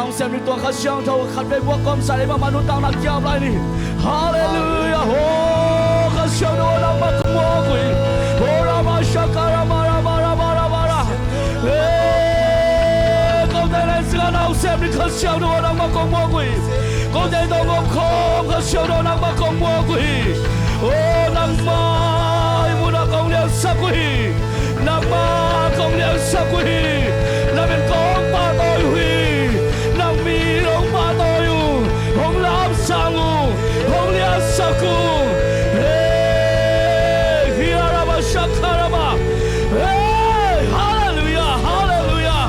องเสียงตัวข้าเชียงเท่าขัดไปบวกกอมใส่มามนุษย์ต่างนักยาวไรนี่ฮาเลลูยาโฮข้าเชียงโดนมาขโมยกุยโฮรามาชักการามารามารามารามาราเฮ้ก็ได้ในสิ่งนั้นเสียงข้าเชียงโดนมาขโมยกุยก็ได้ต้องงคงข้าเชียงโดนมาขโมยกุยโอ้นังมามุนักองเลี้ยงสักกุยนังมากองเลี้ยงสักกุยนังเป็นกองปาโตยนังมีลงปาโตยหงลามสังหงเลี้ยงสักกุเฮ้ฮิอาราบาชักคาราบาเฮ้ฮาเลลูยาฮาเลลูยา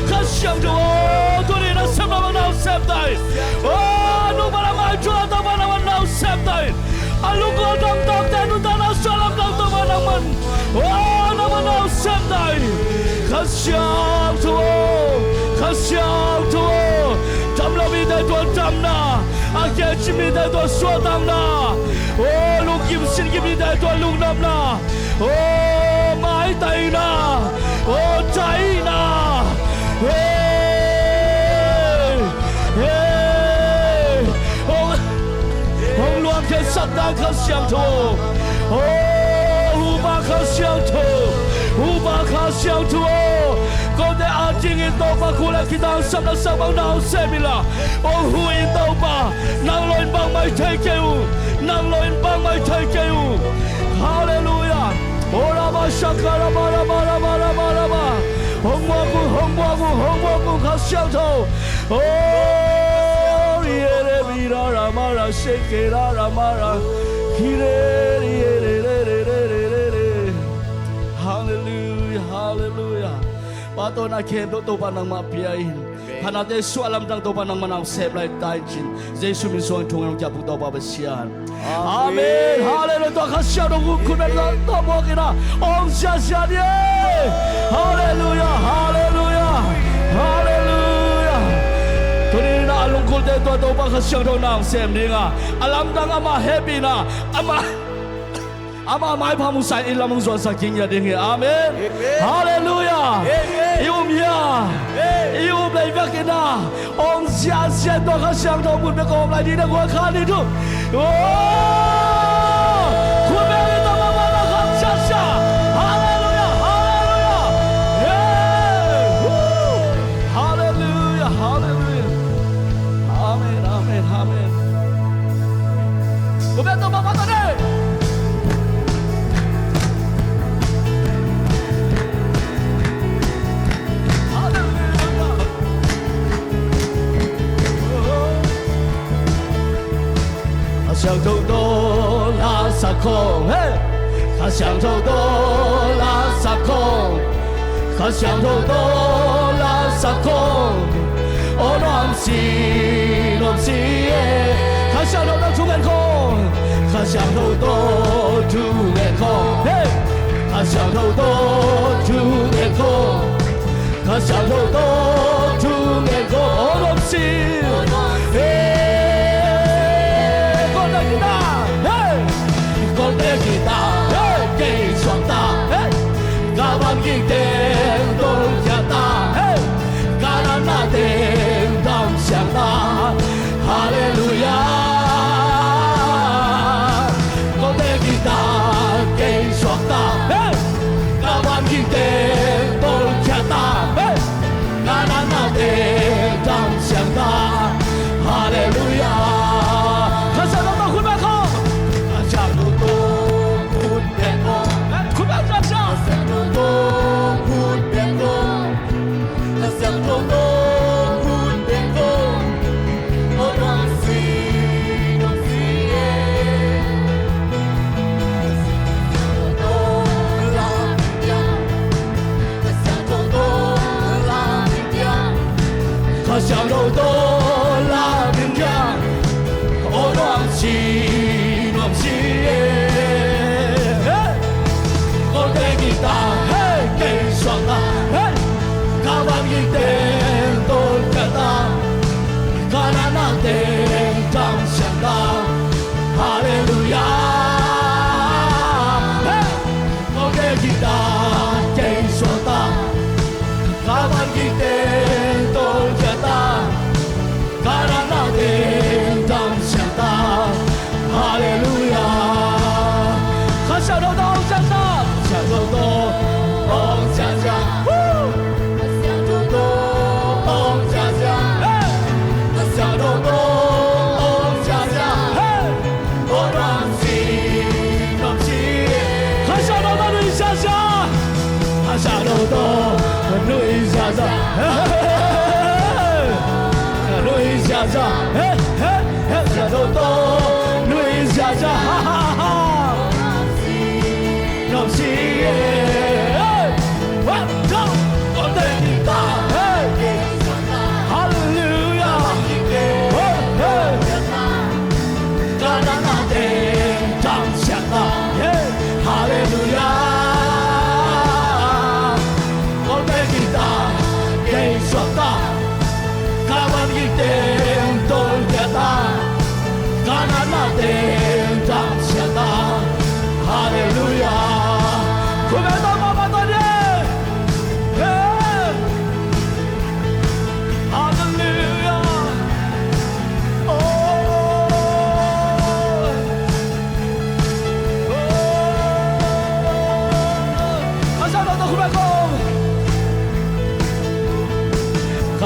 ข้าเชียงโดตัวนี้นะเสพมาแล้วเสพได้โอ้นุบารามาจัวตัวมาแล้วเสพได้อาลูกก็ต้องแต่นุตานาสลับต้องตัวมามันโอ้น้ำมันเอาเส้นได้ข้าเชียงตัวข้าเชียงตัวจำเรามีแต่ตัวจำนะอาเกจิมีแต่ตัวสวดตั้งนะโอ้ลูกยิมสินยิมมีแต่ตัวลูกน้ำนะโอ้ไม้ไตนะโอ้ใจนะเฮ้เฮ้红乱开上当可相头，哦，无法可相头，无法可相头，我的阿金因多把苦来去当什么什么闹什么啦，哦，胡因多把，能来帮忙推给我，能来帮忙推给我，哈利路亚，哦，拉巴沙卡拉巴拉巴拉巴拉巴拉巴，红蘑菇红蘑菇红蘑菇可相头，哦。Ra mara shake ra mara Hallelujah Hallelujah Pato na kendo to pa nang mapiyain Hanate su alam dang to pa nang manang save like taijin Jesu min so ang tungang jabu to pa basiyan Amen Hallelujah to kasya no kunen to mo kina Om sya sya ye Hallelujah Hallelujah Hallelujah Tuni na alungkol dito ito pa kasyang daw na ang semni nga. Alam na nga ma-happy na. Ama may pamusay ilamang zuwan sa kanya din. Amen. Hallelujah. Ium ya. Ium na ibakin na. Ong siya ito kasyang daw mo na kong lagi na kuha ka nito. Kumeng ito mga nakang siya. Hallelujah. Hallelujah. Hallelujah. Hallelujah. Amen, amen, amen. Kubeto mama tadi. Hallelujah. Kasang todo la sakong, hey. Kasang todo la sakong. Kasang todo la sakong. Oh no, I'm seeing, yeah. ข้า想到ทุกคนข้า想到ทุกคนข้า想到ทุกคนข้า想到ทุกคน Oh no, I'm seeing, hey. คนเล่นกีตาร์ hey. คนเล่นกีตาร์ hey. 给双打 hey. กาบังยิ่งเต้นต้องจัดตา hey. การนั้นเต้นต้อง想到哈利路亚，我的吉他给双打，那晚一天都恰当，那天当想他，哈利路亚。看上到那混白空，看上到都混白空，混白上上，看上到都混白空，看上到都。想到多拉明亮，我暖心暖心耶，我的吉他嘿给双打，嘿，卡完一天都看到，卡那天当想到，哈利路亚，嘿，我的吉他给双打，卡完一天都看到。哈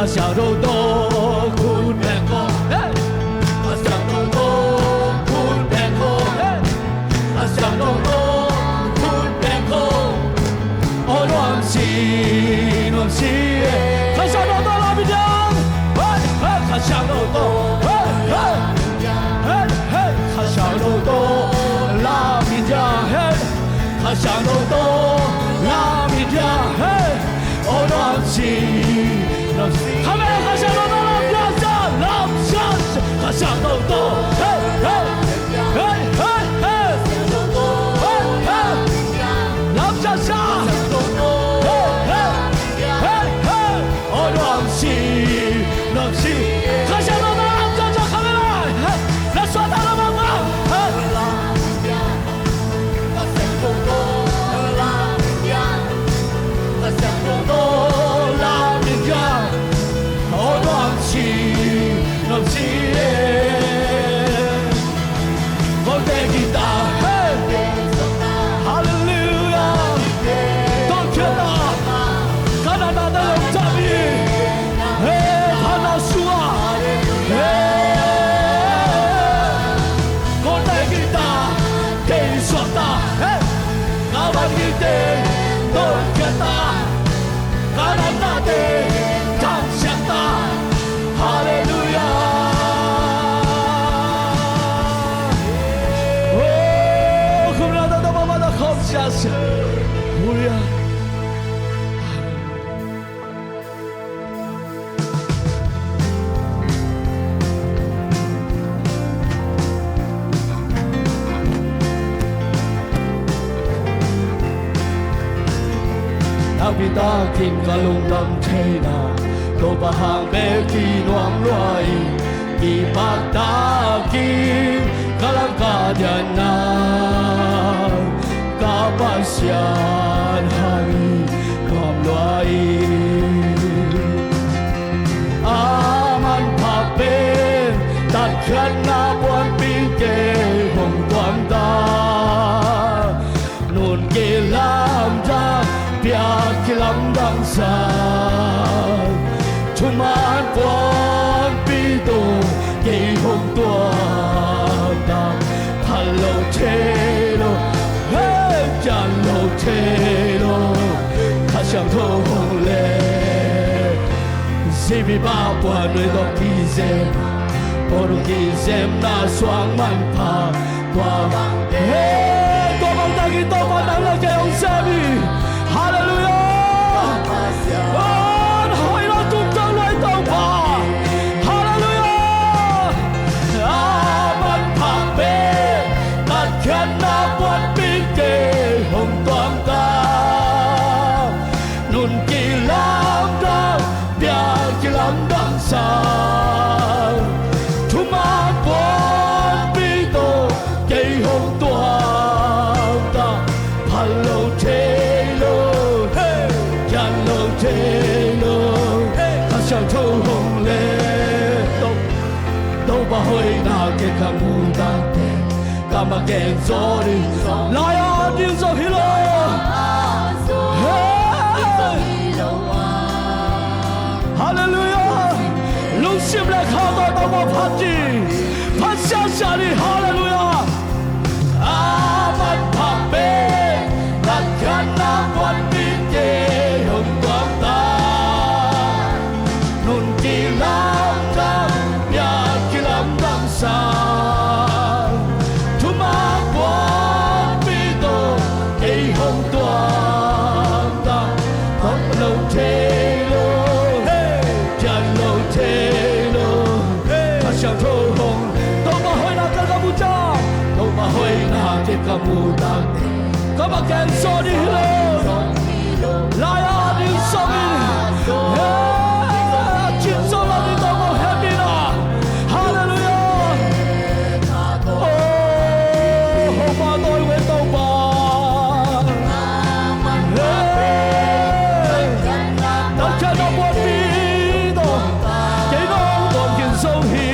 小豆豆苦面孔，小豆豆苦面孔，小豆豆苦面孔，哦，暖心暖心，看小豆豆拉米酱，看小豆豆，看小豆豆拉米酱，看小豆豆拉米酱，哦，暖心。他们还想到了两下，还想到多，两下下，哦，暖心，暖心，还想到了两下下，看没来，来耍他的妈妈，kita kin kalung lam chena to bahang be ki nuang luai ki pata ki kalang ka diana ka pasian hai kam luai aman pape tat khan na buan pin ke hong tuam ta nun ke lam ja bia ki lam dang sa chun man buan pi do ke hong tuam ta hello chelo hey jan lo chelo ka xiang tho hong le si bi ba buan le do ki zem por ki zem na suang man pa tua hey to bang da ki to bang da la ke ong se bi hallelujah oh hoi lo tu tang lai tong pa hallelujah man pa be tat khan na buat pin ke hong tuam ta nun ki lam da bia ki lam dang sa thu ma buat pi do ke hong tuam ta hello chelo hey jan lo chelo hey ka xiang thou hong le do ba hoi na ke ka mu da te ka ma ke zo ri la ya din zo hi lo hallelujah lu sim le kha do do ma phat ji phat xia xia ri hallelujah aman pha be tat khan na buat pi ke hong tuam ta te kamuta kama ken soni hilo laya di somi chin solo di tomo hemina hallelujah oh ma doi we to ba ta cha no mo bi do ke no do kin so hi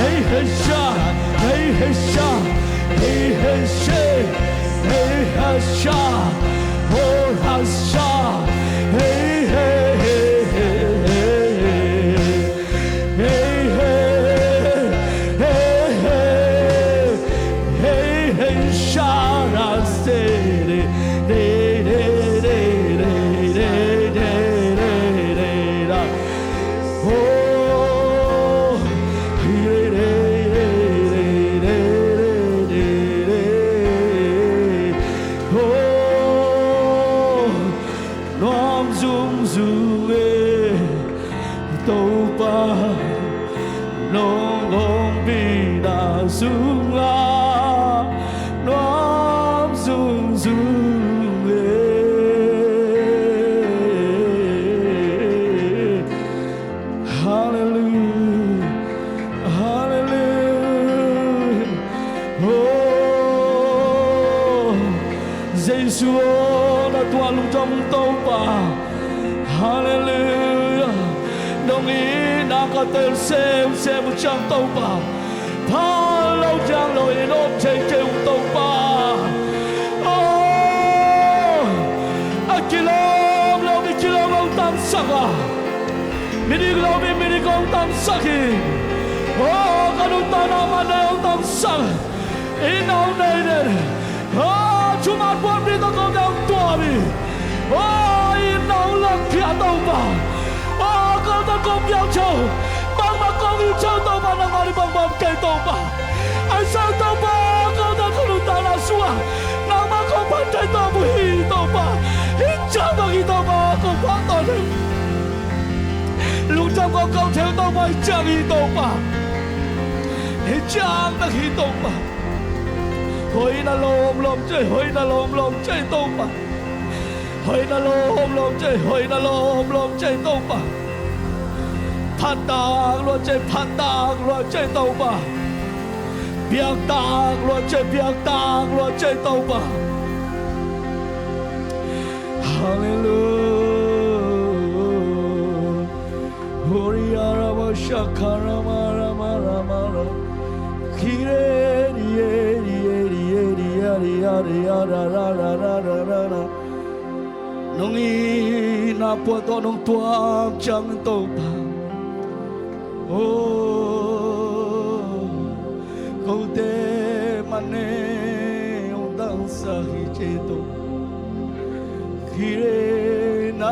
Hey, zuwe toba long long bina zunga nom zung zuwe hallelujah hallelujah oh Jesus là tua lung trong toba hallelujah đồng ý đã có tên xem một trang tàu bà tha lâu trang lối nốt chơi chơi tàu bà a kilo lâu tam sắc à mình đi con tam sắc kì cái đúng ta nào mà đây ông tam sắc in nào đây đây chúng ta buồn đi tao có đang tua đi in nào là kia tàu bà con ta không giao châu bằng mà con yêu châu tàu bà đang ngồi đi bằng cây tàu bà anh sao tàu bà con ta không được ta là xua nàng mà không bắt trái tàu bà hi tàu bà hít cháo mà hi tàu bà không phát tàu đi lúc trong con câu theo tàu bà chẳng hi tàu bà hít chẳng đã hi tàu bà hồi là lồm chơi hồi là lồm chơi tàu bà hồi là lồm chơi tàu bà phát tàng luôn chơi tàu bà biếc tàng luôn chơi tàu bà hallelujah Horia Rama Shakara Mara Mara Mara Kire nông y na po to nông tuang chẳng tàu bà câu tê mane ông đang sa hi chế tàu khi na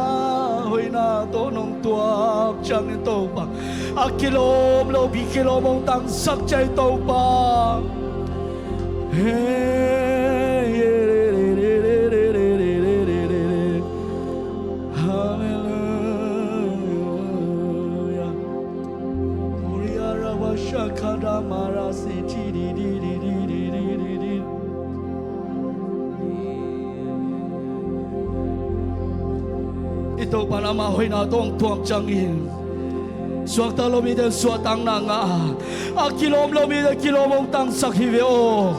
hoi na to nông tuang chẳng tàu bà a kilom lo bi kilom ông đang sắc chế tàu bà Shakada Mara City ito Panama hoy na tong tuam changin suak talomi den suatang na nga a kilom lomi den kilomong tang sakhiveo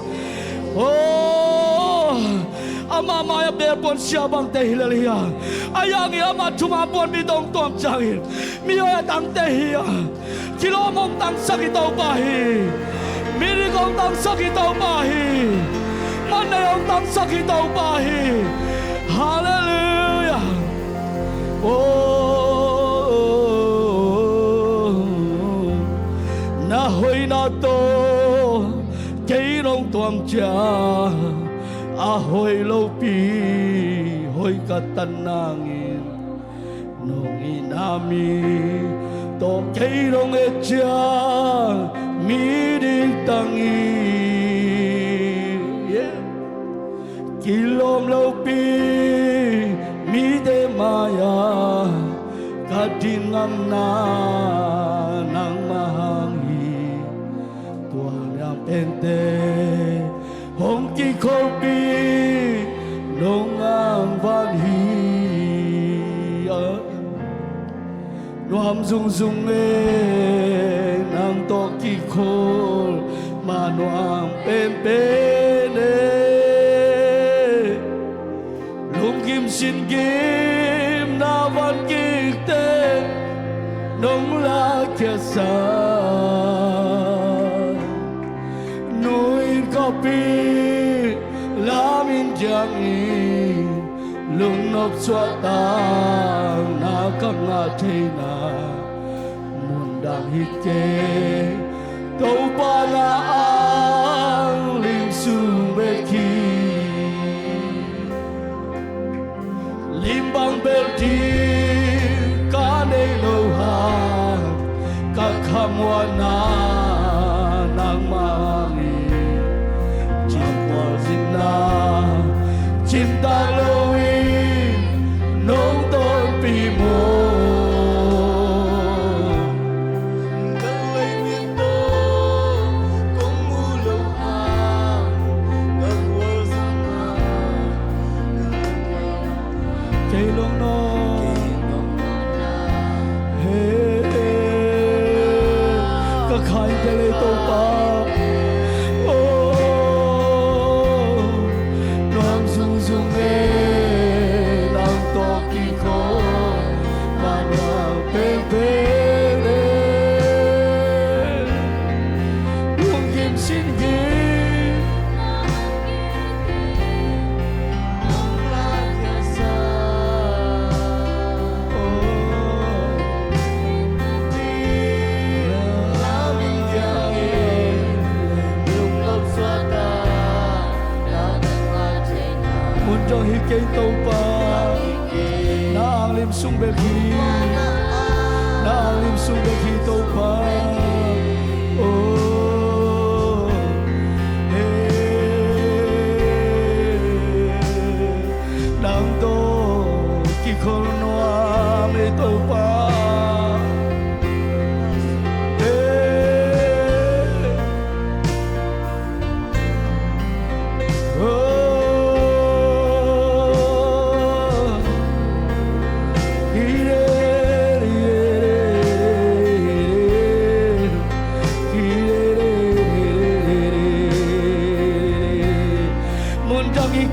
ama maya berpon siabang tehilalia ayang ama cuma pon bidong tuam changin mio tang tehia kilomong tang sakitaw bahi miri kong tang sakitaw bahi manayong tang sakitaw bahi hallelujah nahoy na to kayrong tuam cha ahoy lopi hoy katanangin nung inami to kayrong etya midig tangi kilom lopi mide maya kadingang na ng mahangi tuan yang pente hongki kopi nong ang vanhi Noam zung zung nang toki khol ma noam pen pen lung kim sin kim na van kik te nong la kia sa nuin kopi lamin jang in lung nop suatang na kang athena mundang hike tau pala ang ling sung beki limbang belti kane loha kakamwana nang mangi jimwa zina cinta lowi nong ton pi mo ခိုင်တယ်လေတော့ပါအိုးလွန်စုံစုံပဲလောင်တော့ဒီခေါ်မာနာပေပေcây tàu ba na lim sung bê khi na lim sung bê khi tàu ba oh đang to khi khôn noa mê tàu ba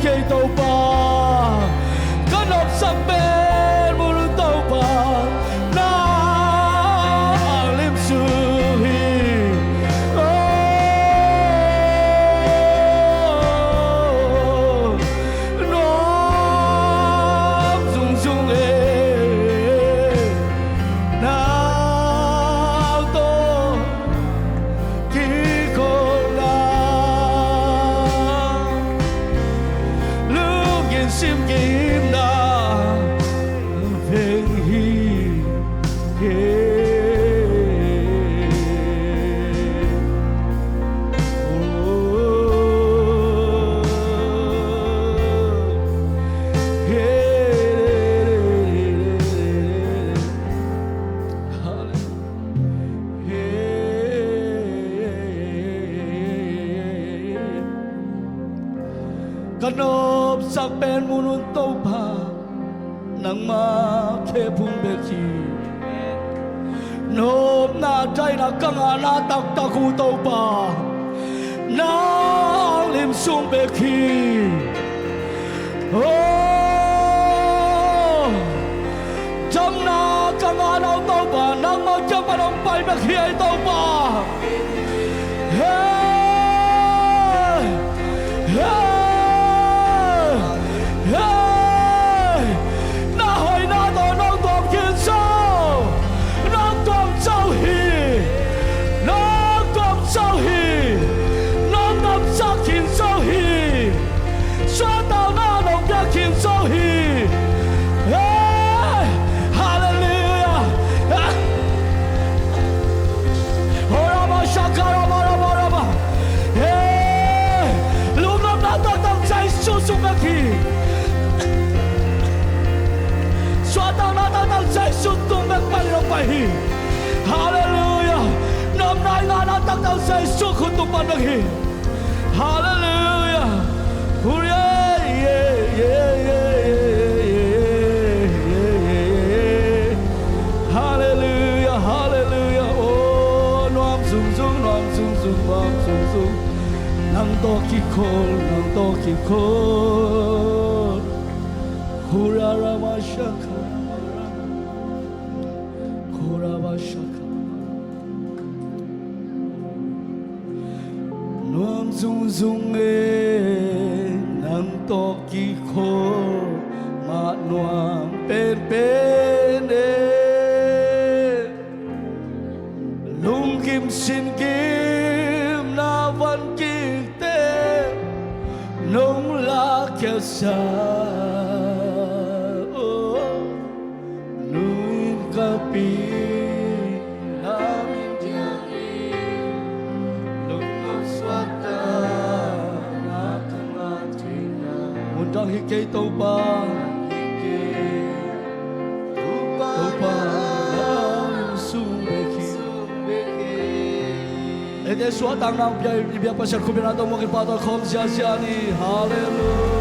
cây tàu ba có nộp sắp bên mùa tàu ba na lim su hi nó rung rung nào to khi con sim kim na về hiขนมสักเป็นมูลโตผานังมาแค่พุ่งเบกีนมหน้าใจนักกังอาณาตักตะคูโตผาน้ำลิมซุ่มเบกีโอ้จำนากังอาณาโตผานังมาจำปนมไปเบกีไอโตผาเฮ้เฮ้那海那朵那朵天寿，那朵朝夕，那朵朝夕，那朵朝天朝夕，说到那朵边天朝夕，哎，哈利路亚，哦拉巴沙卡拉巴拉巴拉巴，哎，路那那朵朵在树树边去。Xóa tan na tan tan say sút tung bét bay lòng bay hi Hallelujah năm nay na na tan tan say sút khôn tung bay bét hi Hallelujah yeah yeah yeah yeah Hallelujah Hallelujah oh noam sung sung noam sung sung noam sung sung nang to ki khol Hura Rama Shaka Nuam zung zung nang to ki kho ma nuam pen pen lung kim sin kim na van ki te nung la kya sa nuin kapi Đang hi cây tàu ba sung bê khi để xóa tăng năng bia bia pasal kubina tàu mungkin pada kom sia sia ni Hallelujah